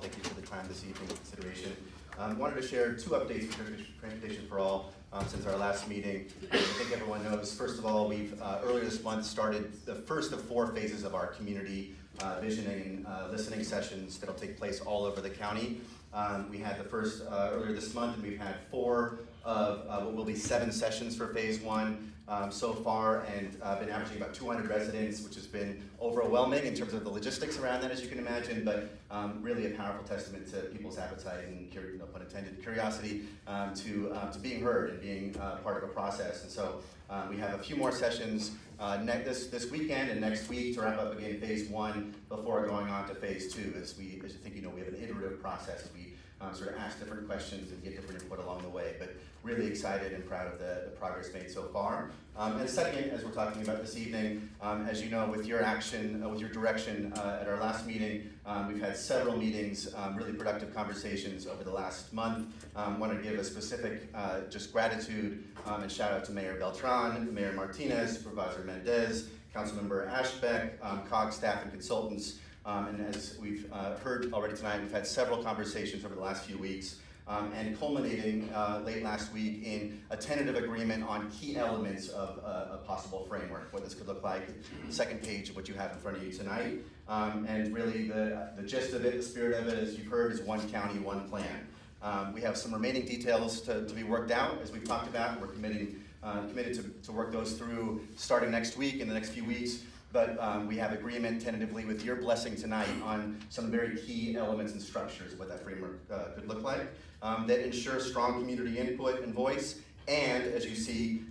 Thank you for the time this evening and consideration. Wanted to share two updates for Transportation for All since our last meeting. I think everyone knows, first of all, we've earlier this month started the first of 4 phases of our community visioning and listening sessions that'll take place all over the county. We had the first earlier this month, and we've had 4 of what will be 7 sessions for phase 1 so far, and been averaging about 200 residents, which has been overwhelming in terms of the logistics around that, as you can imagine, but really a powerful testament to people's appetite and, no pun intended, curiosity to being heard and being part of a process. And so we have a few more sessions this weekend and next week to wrap up again phase 1 before going on to phase 2. As you think, we have an iterative process. We sort of ask different questions and get different input along the way, but really excited and proud of the progress made so far. And second, as we're talking about this evening, as you know, with your action, with your direction at our last meeting, we've had several meetings, really productive conversations over the last month. Want to give a specific just gratitude and shout out to Mayor Beltran, Mayor Martinez, Supervisor Mendez, Councilmember Ashbeck, COG staff and consultants. And as we've heard already tonight, we've had several conversations over the last few weeks, and culminating late last week in a tentative agreement on key elements of a possible framework, what this could look like. The second page of what you have in front of you tonight. And really the gist of it, the spirit of it, as you've heard, is one county, one plan. We have some remaining details to be worked out, as we've talked about. We're committed to work those through starting next week, in the next few weeks. But we have agreement tentatively with your blessing tonight on some very key elements and structures of what that framework could look like that ensure strong community input and voice, and as you see,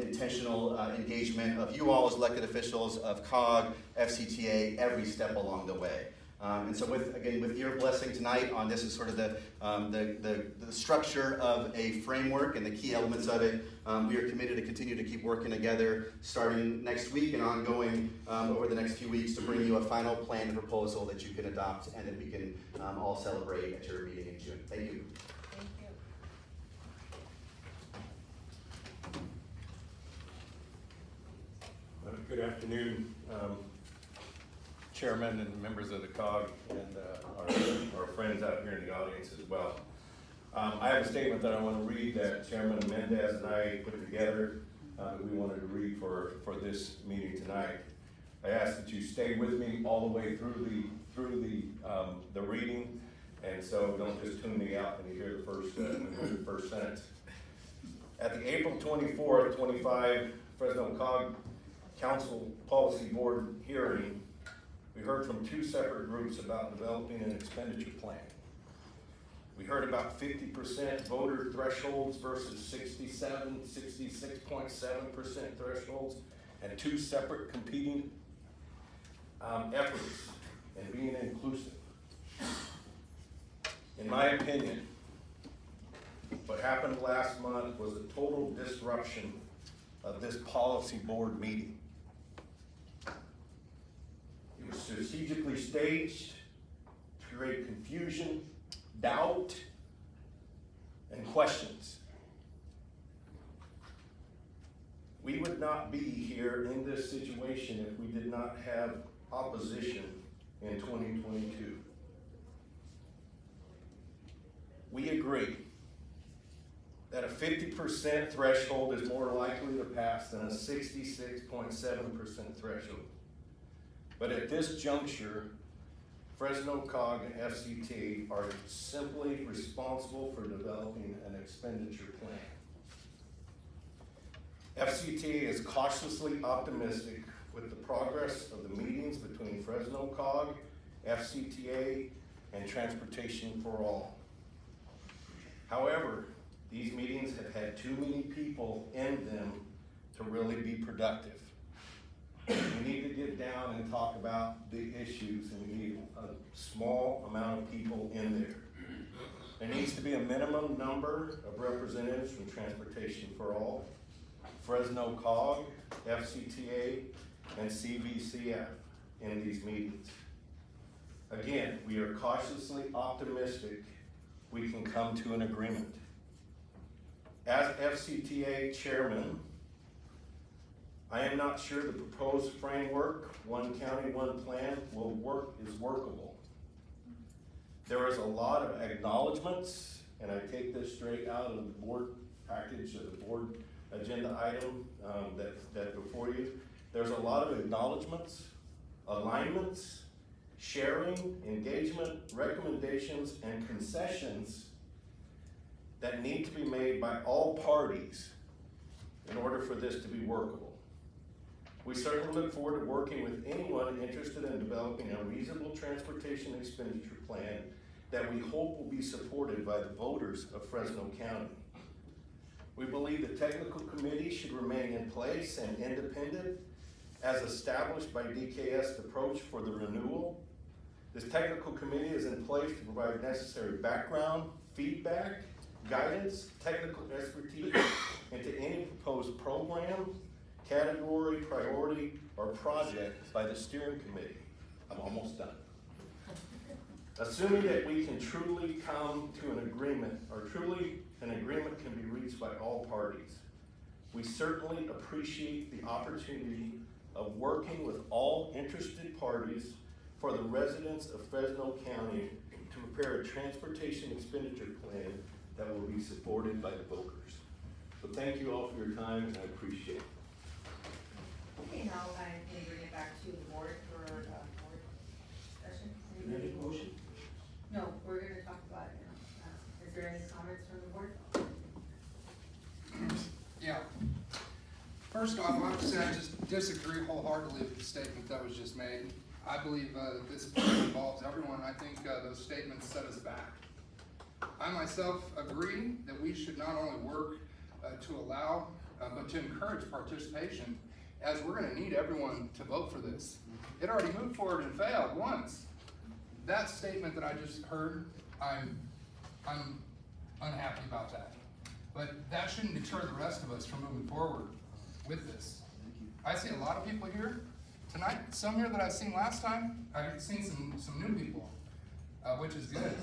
intentional engagement of you all as elected officials, of COG, FCTA, every step along the way. And so with your blessing tonight on this is sort of the structure of a framework and the key elements of it. We are committed to continue to keep working together starting next week and ongoing over the next few weeks to bring you a final plan and proposal that you can adopt and that we can all celebrate at your meeting in June. Thank you. Thank you. Good afternoon, Chairman and members of the COG and our friends out here in the audience as well. I have a statement that I want to read that Chairman Mendez and I put together that we wanted to read for this meeting tonight. I ask that you stay with me all the way through the reading, and so don't just tune me out when you hear the first sentence. At the April 24th, 25 Fresno COG Council Policy Board hearing, we heard from 2 separate groups about developing an expenditure plan. We heard about 50% voter thresholds versus 66.7% thresholds, and 2 separate competing efforts in being inclusive. In my opinion, what happened last month was a total disruption of this policy board meeting. It was strategically staged to create confusion, doubt, and questions. We would not be here in this situation if we did not have opposition in 2022. We agree that a 50% threshold is more likely to pass than a 66.7% threshold. But at this juncture, Fresno COG and FCT are simply responsible for developing an expenditure plan. FCT is cautiously optimistic with the progress of the meetings between Fresno COG, FCTA, and Transportation for All. However, these meetings have had too many people in them to really be productive. We need to get down and talk about the issues, and we need a small amount of people in there. There needs to be a minimum number of representatives from Transportation for All, Fresno COG, FCTA, and CVCF in these meetings. Again, we are cautiously optimistic we can come to an agreement. As FCTA chairman, I am not sure the proposed framework, one county, one plan, is workable. There was a lot of acknowledgements, and I take this straight out of the board package, or the board agenda item that's before you. There's a lot of acknowledgements, alignments, sharing, engagement, recommendations, and concessions that need to be made by all parties in order for this to be workable. We certainly look forward to working with anyone interested in developing a reasonable transportation expenditure plan that we hope will be supported by the voters of Fresno County. We believe the technical committee should remain in place and independent as established by DKS approach for the renewal. This technical committee is in place to provide necessary background, feedback, guidance, technical expertise into any proposed program, category, priority, or project by the steering committee. I'm almost done. Assuming that we can truly come to an agreement, or truly an agreement can be reached by all parties, we certainly appreciate the opportunity of working with all interested parties for the residents of Fresno County to prepare a transportation expenditure plan that will be supported by the voters. So thank you all for your time, and I appreciate it. Okay, now I'm going to bring it back to the board for board discussion. Any motion? No, we're going to talk about it now. Is there any comments from the board? Yeah. First off, I have to say I just disagree wholeheartedly with the statement that was just made. I believe that this involves everyone. I think those statements set us back. I myself agree that we should not only work to allow, but to encourage participation, as we're going to need everyone to vote for this. It already moved forward and failed once. That statement that I just heard, I'm unhappy about that. But that shouldn't deter the rest of us from moving forward with this. I see a lot of people here tonight, some here that I've seen last time. I've seen some new people, which is good.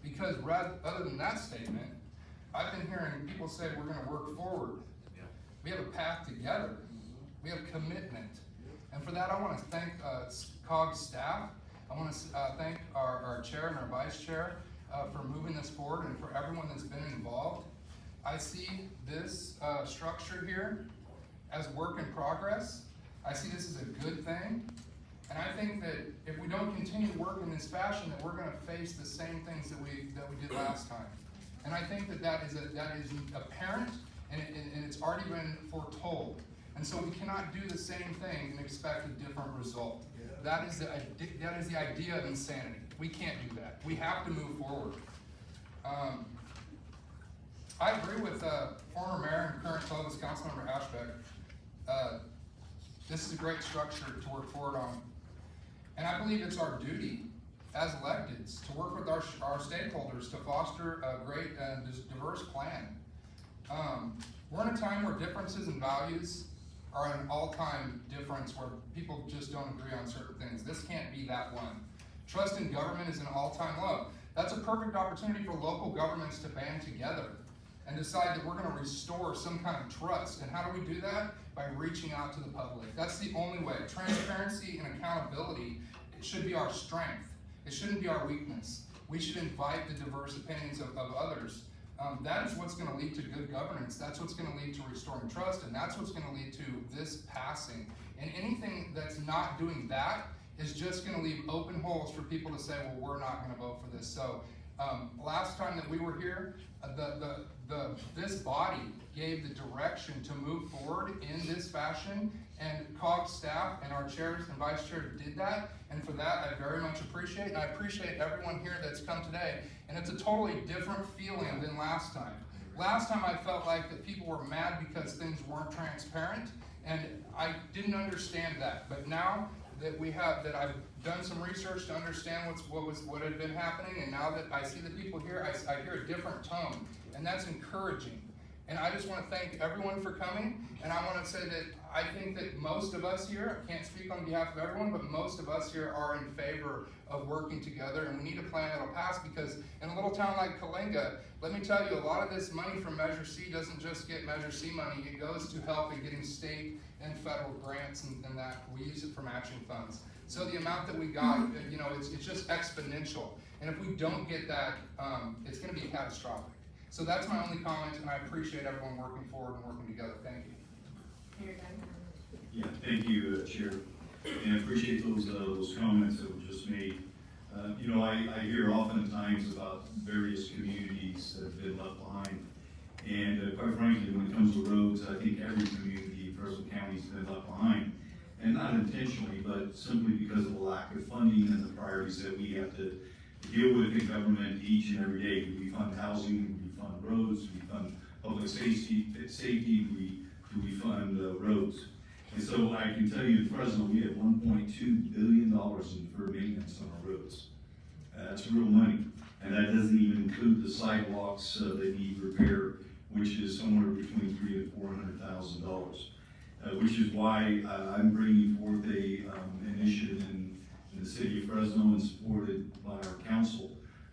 Because other than that statement, I've been hearing people say we're going to work forward. We have a path together. We have commitment. And for that, I want to thank COG staff. I want to thank our chair and our vice chair for moving this forward, and for everyone that's been involved. I see this structure here as work in progress. I see this as a good thing. And I think that if we don't continue working in this fashion, that we're going to face the same things that we did last time. And I think that is apparent, and it's already been foretold. And so we cannot do the same thing and expect a different result. That is the idea of insanity. We can't do that. We have to move forward. I agree with former mayor and current Clovis Councilmember Ashbeck. This is a great structure to work forward on. And I believe it's our duty as electeds to work with our stakeholders to foster a great and diverse plan. We're in a time where differences in values are at an all-time difference, where people just don't agree on certain things. This can't be that one. Trust in government is an all-time low. That's a perfect opportunity for local governments to band together and decide that we're going to restore some kind of trust. And how do we do that? By reaching out to the public. That's the only way. Transparency and accountability, it should be our strength. It shouldn't be our weakness. We should invite the diverse opinions of others. That is what's going to lead to good governance. That's what's going to lead to restoring trust, and that's what's going to lead to this passing. And anything that's not doing that is just going to leave open holes for people to say, well, we're not going to vote for this. So last time that we were here, this body gave the direction to move forward in this fashion, and COG staff and our chairs and vice chair did that, and for that I very much appreciate, and I appreciate everyone here that's come today. And it's a totally different feeling than last time. Last time I felt like that people were mad because things weren't transparent, and I didn't understand that. But now that I've done some research to understand what had been happening, and now that I see the people here, I hear a different tone, and that's encouraging. And I just want to thank everyone for coming, and I want to say that I think that most of us here, I can't speak on behalf of everyone, but most of us here are in favor of working together, and we need a plan that'll pass, because in a little town like Kalinga, let me tell you, a lot of this money from Measure C doesn't just get Measure C money, it goes to help in getting state and federal grants, and that we use it for matching funds. So the amount that we got, you know, it's just exponential. And if we don't get that, it's gonna be catastrophic. So that's my only comment, and I appreciate everyone working forward and working together. Thank you. Mayor Dunn? Yeah, thank you, Chair, and I appreciate those comments that were just made. You know, I hear oftentimes about various communities that have been left behind. And quite frankly, when it comes to roads, I think every community in Fresno County has been left behind. And not intentionally, but simply because of the lack of funding and the priorities that we have to deal with in government each and every day. Do we fund housing? Do we fund roads? Do we fund public safety? Do we fund roads? And so I can tell you in Fresno, we have $1.2 billion in deferred maintenance on our roads. That's real money. And that doesn't even include the sidewalks that need repair, which is somewhere between $300,000 and $400,000. Which is why I'm bringing forth a initiative in the city of Fresno and supported by our council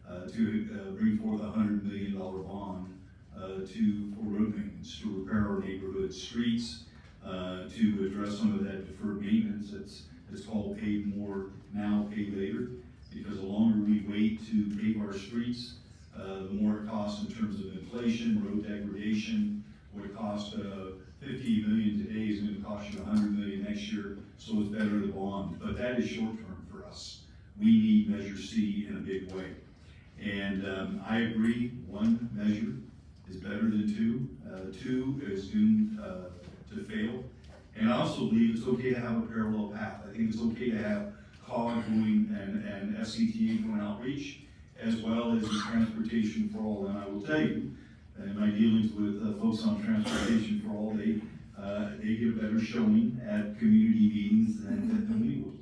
to bring forth a $100 million bond for road maintenance, to repair our neighborhood streets, to address some of that deferred maintenance. It's called pay more now, pay later, because the longer we wait to pave our streets, the more it costs in terms of inflation, road degradation. What it cost 50 million today is going to cost you 100 million next year, so it's better to bond. But that is short term for us. We need Measure C in a big way. And I agree, one measure is better than two. Two is doomed to fail. And I also believe it's okay to have a parallel path. I think it's okay to have COG doing and FCTA doing outreach, as well as the Transportation for All. And I will tell you, in my dealings with folks on Transportation for All, they get a better showing at community meetings than we will.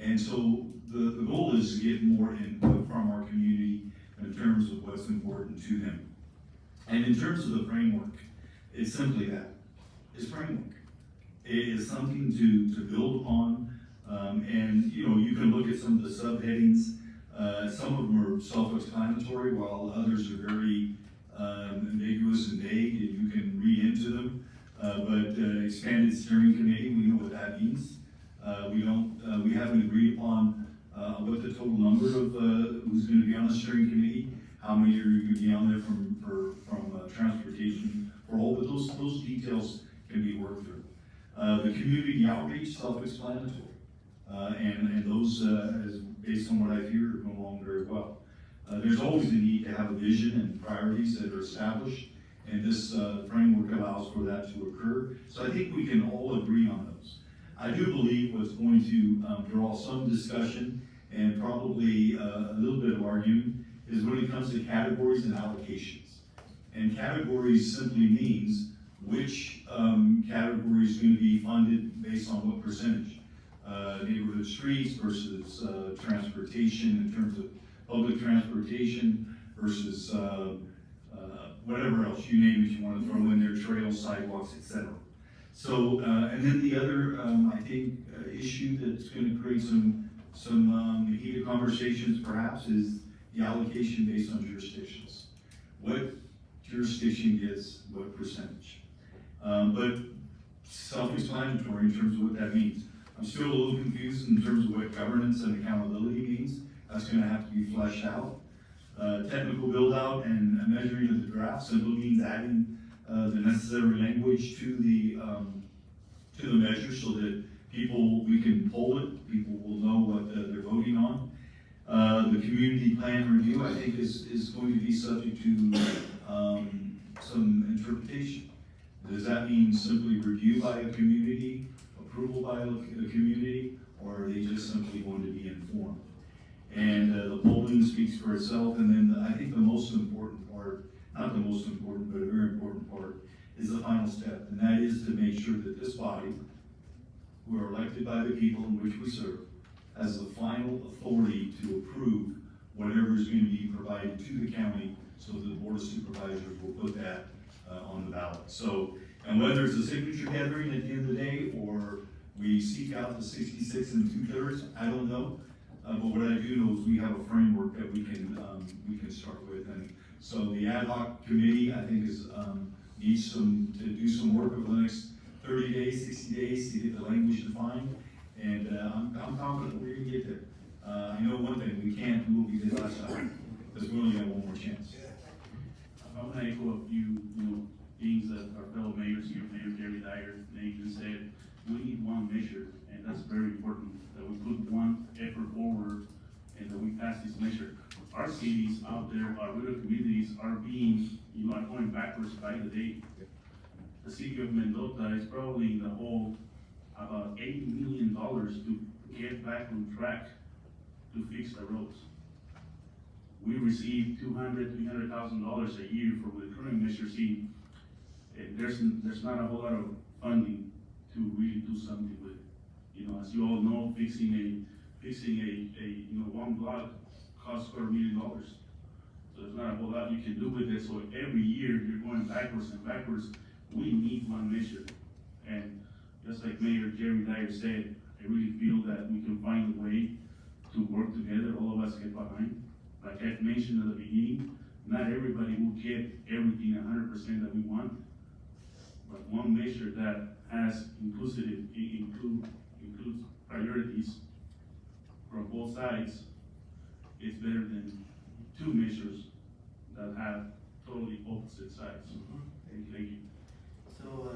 And so the goal is to get more input from our community in terms of what's important to them. And in terms of the framework, it's simply that. It's framework. It is something to build upon. And you know, you can look at some of the subheadings. Some of them are self-explanatory, while others are very ambiguous and vague, and you can read into them. But expanded steering committee, we know what that means. We haven't agreed upon what the total number of who's going to be on the steering committee, how many are going to be on there from Transportation for All, but those details can be worked through. The community outreach, self-explanatory, and those, as based on what I hear, are going along very well. There's always a need to have a vision and priorities that are established, and this framework allows for that to occur. So I think we can all agree on those. I do believe what's going to draw some discussion and probably a little bit of arguing is when it comes to categories and allocations. And categories simply means which category is going to be funded based on what percentage. Neighborhood streets versus transportation in terms of public transportation versus whatever else, you name it, you want to throw in there, trails, sidewalks, etc. So, and then the other, I think, issue that's going to create some heated conversations perhaps is the allocation based on jurisdictions. What jurisdiction gets what percentage? But self-explanatory in terms of what that means. I'm still a little confused in terms of what governance and accountability means. That's going to have to be fleshed out. Technical build out and measuring of the draft simply means adding the necessary language to the measure so that we can poll it, people will know what they're voting on. The community plan review, I think, is going to be subject to some interpretation. Does that mean simply review by a community, approval by a community, or are they just simply going to be informed? And the polling speaks for itself, and then I think the most important part, not the most important, but a very important part, is the final step, and that is to make sure that this body, who are elected by the people in which we serve, has the final authority to approve whatever is going to be provided to the county, so the Board of Supervisors will put that on the ballot. So, and whether it's a signature gathering at the end of the day, or we seek out the 66 and 2/3, I don't know. But what I do know is we have a framework that we can start with. And so the ad hoc committee, I think, needs to do some work over the next 30 days, 60 days to get the language defined. And I'm confident we're gonna get there. I know one thing, we can't do what we did last time, because we only got one more chance. I want to echo a few, things that our fellow mayors here, Mayor Jerry Dyer, Nathan said. We need one measure, and that's very important, that we put one effort forward and that we pass this measure. Our cities out there, our rural communities are being, are going backwards by the day. The city of Mendota is probably in the hole about $80 million to get back on track to fix the roads. We receive $300,000 a year from the current Measure C. And there's not a whole lot of funding to really do something with it. As you all know, fixing a one block costs $250 million. So there's not a whole lot you can do with it. So every year you're going backwards and backwards. We need one measure. And just like Mayor Jerry Dyer said, I really feel that we can find a way to work together, all of us get behind. Like I mentioned at the beginning, not everybody will get everything 100% that we want. But one measure that has includes priorities from both sides is better than two measures that have totally opposite sides. Thank you. So,